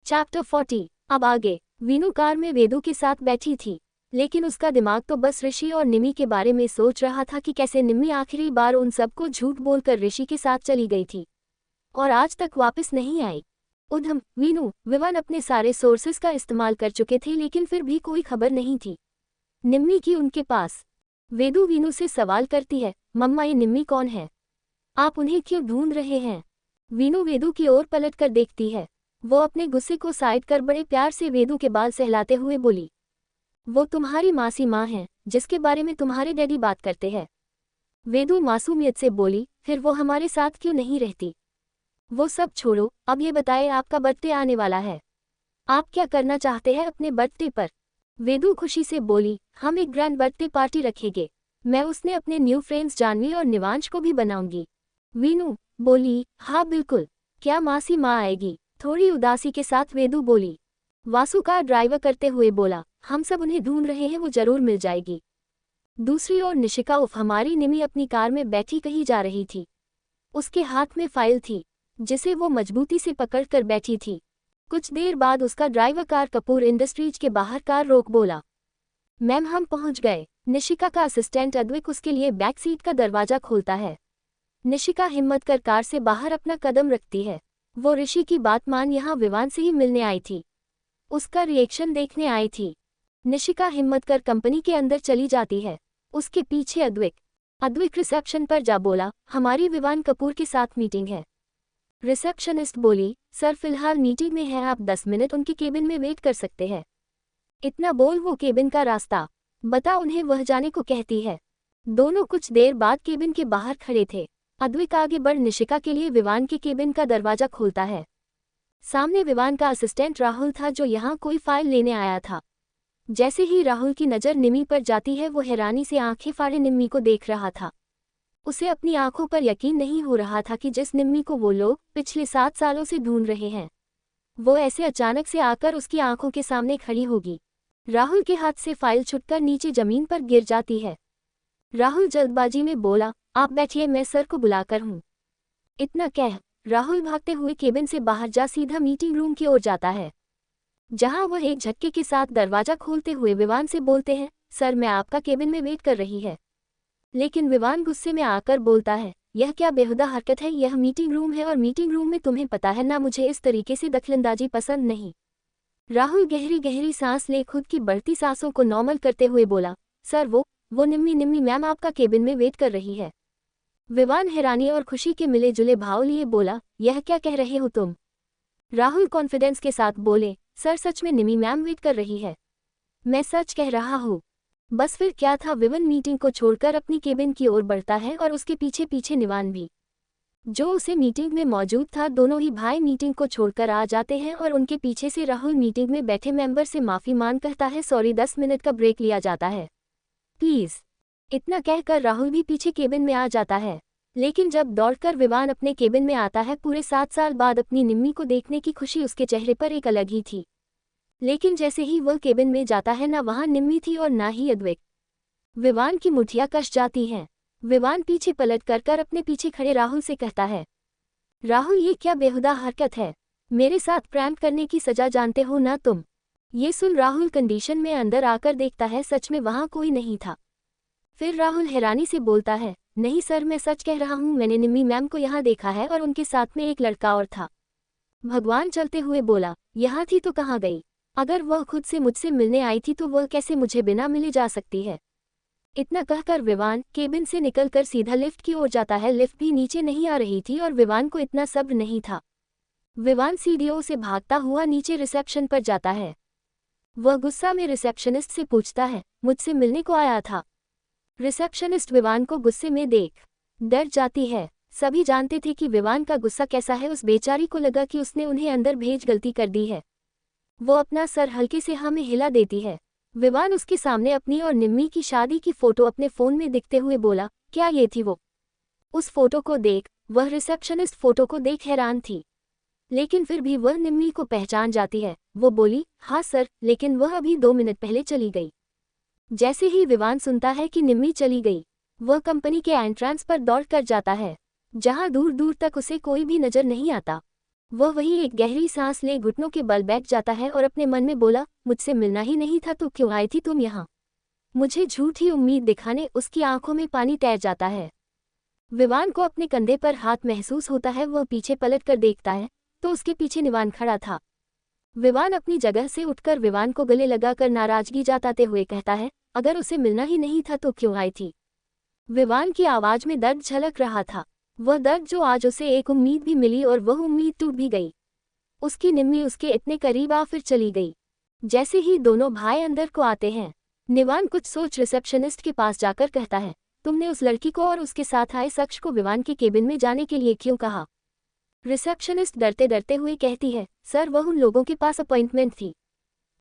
Chapter 40। अब आगे। Veenu car में वेदू के साथ बैठी थी, लेकिन उसका दिमाग तो बस ऋषि और निमी के बारे में सोच रहा था कि कैसे निम्मी आखिरी बार उन सबको झूठ बोलकर ऋषि के साथ चली गई थी और आज तक वापस नहीं आई। उधम, वीनू, विवान अपने सारे सोर्सेस का इस्तेमाल कर चुके थे, लेकिन फिर भी कोई खबर नहीं थी निम्मी की उनके पास। वेदू वीनू से सवाल करती है, मम्मा ये निम्मी कौन है? आप उन्हें क्यों ढूंढ रहे हैं? वीनू वेदू की ओर पलट कर देखती है। वो अपने गुस्से को साइड कर बड़े प्यार से वेदू के बाल सहलाते हुए बोली, वो तुम्हारी मासी माँ हैं, जिसके बारे में तुम्हारे डैडी बात करते हैं। वेदू मासूमियत से बोली, फिर वो हमारे साथ क्यों नहीं रहती? वो सब छोड़ो, अब ये बताए आपका बर्थडे आने वाला है, आप क्या करना चाहते हैं अपने बर्थडे पर? वेदू खुशी से बोली, हम एक ग्रैंड बर्थडे पार्टी रखेंगे। मैं उसने अपने न्यू फ्रेंड्स जानवी और निवांश को भी बनाऊंगी। वीनू बोली, हाँ बिल्कुल, क्या मासी माँ आएगी? थोड़ी उदासी के साथ वेदू बोली। वासु कार ड्राइवर करते हुए बोला, हम सब उन्हें ढूंढ रहे हैं, वो जरूर मिल जाएगी। दूसरी ओर निशिका उफ हमारी निमी अपनी कार में बैठी कहीं जा रही थी। उसके हाथ में फाइल थी, जिसे वो मजबूती से पकड़कर बैठी थी। कुछ देर बाद उसका ड्राइवर कार कपूर इंडस्ट्रीज के बाहर कार रोक बोला, मैम हम पहुंच गए। निशिका का असिस्टेंट अद्विक उसके लिए बैक सीट का दरवाजा खोलता है। निशिका हिम्मत कर कार से बाहर अपना कदम रखती है। वो ऋषि की बात मान यहाँ विवान से ही मिलने आई थी, उसका रिएक्शन देखने आई थी। निशिका हिम्मत कर कंपनी के अंदर चली जाती है। उसके पीछे अद्विक रिसेप्शन पर जा बोला, हमारी विवान कपूर के साथ मीटिंग है। रिसेप्शनिस्ट बोली, सर फिलहाल मीटिंग में है, आप 10 मिनट उनके केबिन में वेट कर सकते हैं। इतना बोल वो केबिन का रास्ता बता उन्हें वह जाने को कहती है। दोनों कुछ देर बाद केबिन के बाहर खड़े थे। अद्विक आगे बढ़ निशिका के लिए विवान के केबिन का दरवाजा खोलता है। सामने विवान का असिस्टेंट राहुल था, जो यहाँ कोई फाइल लेने आया था। जैसे ही राहुल की नज़र निमी पर जाती है, वो हैरानी से आंखें फाड़े निम्मी को देख रहा था। उसे अपनी आंखों पर यकीन नहीं हो रहा था कि जिस निम्मी को वो लोग पिछले 7 सालों से ढूंढ रहे हैं, वो ऐसे अचानक से आकर उसकी आंखों के सामने खड़ी होगी। राहुल के हाथ से फाइल छुटकर नीचे जमीन पर गिर जाती है। राहुल जल्दबाजी में बोला, आप बैठिए, मैं सर को बुलाकर हूँ। इतना कह राहुल भागते हुए केबिन से बाहर जा सीधा मीटिंग रूम की ओर जाता है, जहां वह एक झटके के साथ दरवाजा खोलते हुए विवान से बोलते हैं, सर मैं आपका केबिन में वेट कर रही है। लेकिन विवान गुस्से में आकर बोलता है, यह क्या बेहुदा हरकत है, यह मीटिंग रूम है और मीटिंग रूम में तुम्हें पता है ना, मुझे इस तरीके से दखलंदाजी पसंद नहीं। राहुल गहरी गहरी सांस ले खुद की बढ़ती सांसों को नॉर्मल करते हुए बोला, सर वो निम्मी मैम आपका केबिन में वेट कर रही है। विवान हैरानी और खुशी के मिले जुले भाव लिए बोला, यह क्या कह रहे हो तुम? राहुल कॉन्फिडेंस के साथ बोले, सर सच में निमी मैम वेट कर रही है, मैं सच कह रहा हूँ। बस फिर क्या था। विवन मीटिंग को छोड़कर अपनी केबिन की ओर बढ़ता है और उसके पीछे पीछे निवान भी, जो उसे मीटिंग में मौजूद था। दोनों ही भाई मीटिंग को छोड़कर आ जाते हैं और उनके पीछे से राहुल मीटिंग में बैठे मेंबर से माफ़ी मांग कहता है, सॉरी 10 मिनट का ब्रेक लिया जाता है प्लीज़। इतना कहकर राहुल भी पीछे केबिन में आ जाता है। लेकिन जब दौड़कर विवान अपने केबिन में आता है, पूरे 7 साल बाद अपनी निम्मी को देखने की खुशी उसके चेहरे पर एक अलग ही थी। लेकिन जैसे ही वह केबिन में जाता है, ना वहाँ निम्मी थी और ना ही अद्विक। विवान की मुठियाँ कस जाती हैं। विवान पीछे पलट कर अपने पीछे खड़े राहुल से कहता है, राहुल ये क्या बेहुदा हरकत है, मेरे साथ प्रैंक करने की सजा जानते हो ना तुम। ये सुन राहुल कंडीशन में अंदर आकर देखता है, सच में वहाँ कोई नहीं था। फिर राहुल हैरानी से बोलता है, नहीं सर मैं सच कह रहा हूँ, मैंने निम्मी मैम को यहाँ देखा है और उनके साथ में एक लड़का और था। भगवान चलते हुए बोला, यहाँ थी तो कहाँ गई? अगर वह खुद से मुझसे मिलने आई थी तो वह कैसे मुझे बिना मिले जा सकती है? इतना कहकर विवान केबिन से निकलकर सीधा लिफ्ट की ओर जाता है। लिफ्ट भी नीचे नहीं आ रही थी और विवान को इतना सब्र नहीं था। विवान सीढ़ियों से भागता हुआ नीचे रिसेप्शन पर जाता है। वह गुस्सा में रिसेप्शनिस्ट से पूछता है, मुझसे मिलने को आया था? रिसेप्शनिस्ट विवान को गुस्से में देख डर जाती है। सभी जानते थे कि विवान का गुस्सा कैसा है। उस बेचारी को लगा कि उसने उन्हें अंदर भेज गलती कर दी है। वो अपना सर हल्के से हाँ में हिला देती है। विवान उसके सामने अपनी और निम्मी की शादी की फोटो अपने फोन में दिखते हुए बोला, क्या ये थी वो? उस फोटो को देख। वह रिसेप्शनिस्ट फोटो को देख हैरान थी, लेकिन फिर भी वह निम्मी को पहचान जाती है। वो बोली, हाँ सर, लेकिन वह अभी 2 मिनट पहले चली गई। जैसे ही विवान सुनता है कि निम्मी चली गई, वह कंपनी के एंट्रेंस पर दौड़ कर जाता है, जहां दूर दूर तक उसे कोई भी नजर नहीं आता। वह वही एक गहरी सांस ले घुटनों के बल बैठ जाता है और अपने मन में बोला, मुझसे मिलना ही नहीं था तो क्यों आई थी तुम यहाँ? मुझे झूठी उम्मीद दिखाने। उसकी आंखों में पानी तैर जाता है। विवान को अपने कंधे पर हाथ महसूस होता है। वह पीछे पलट कर देखता है तो उसके पीछे निवान खड़ा था। विवान अपनी जगह से उठकर विवान को गले लगाकर नाराजगी जताते हुए कहता है, अगर उसे मिलना ही नहीं था तो क्यों आई थी? विवान की आवाज में दर्द झलक रहा था। वह दर्द जो आज उसे एक उम्मीद भी मिली और वह उम्मीद टूट भी गई। उसकी निम्मी उसके इतने करीब आ फिर चली गई। जैसे ही दोनों भाई अंदर को आते हैं, निवान कुछ सोच रिसेप्शनिस्ट के पास जाकर कहता है, तुमने उस लड़की को और उसके साथ आए शख्स को विवान के केबिन में जाने के लिए क्यों कहा? रिसेप्शनिस्ट डरते डरते हुए कहती है, सर वह उन लोगों के पास अपॉइंटमेंट थी।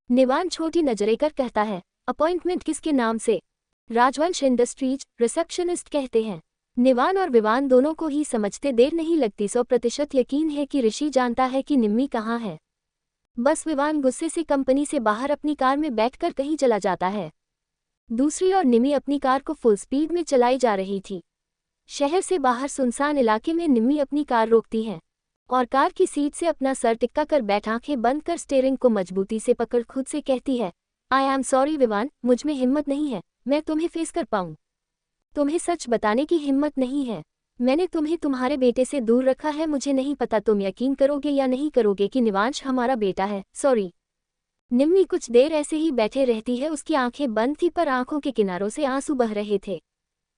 निवान छोटी नजरें कर कहता है, अपॉइंटमेंट किसके नाम से? राजवंश इंडस्ट्रीज, रिसेप्शनिस्ट कहते हैं। निवान और विवान दोनों को ही समझते देर नहीं लगती। 100% यकीन है कि ऋषि जानता है कि निम्मी कहाँ है। बस विवान गुस्से से कंपनी से बाहर अपनी कार में बैठकर कहीं चला जाता है। दूसरी ओर निम्मी अपनी कार को फुल स्पीड में चलाई जा रही थी। शहर से बाहर सुनसान इलाके में निम्मी अपनी कार रोकती है और कार की सीट से अपना सर टिक्का कर बैठ आंखें बंद कर स्टीयरिंग को मजबूती से पकड़ खुद से कहती है, आई एम सॉरी विवान, मुझ में हिम्मत नहीं है मैं तुम्हें फेस कर पाऊँ। तुम्हें सच बताने की हिम्मत नहीं है। मैंने तुम्हें तुम्हारे बेटे से दूर रखा है। मुझे नहीं पता तुम यकीन करोगे या नहीं करोगे कि निवांश हमारा बेटा है। सॉरी। निम्मी कुछ देर ऐसे ही बैठे रहती है। उसकी आंखें बंद थी पर आंखों के किनारों से आंसू बह रहे थे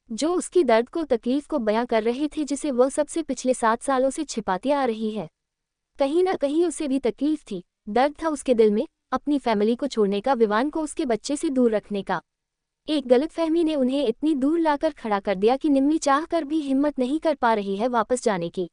जो उसकी दर्द को तकलीफ को बयां कर रहे थे जिसे वह सबसे पिछले 7 सालों से छिपाती आ रही है। कहीं ना कहीं उसे भी तकलीफ थी, दर्द था उसके दिल में, अपनी फैमिली को छोड़ने का, विवान को उसके बच्चे से दूर रखने का। एक गलतफहमी ने उन्हें इतनी दूर लाकर खड़ा कर दिया कि निम्मी चाह कर भी हिम्मत नहीं कर पा रही है वापस जाने की।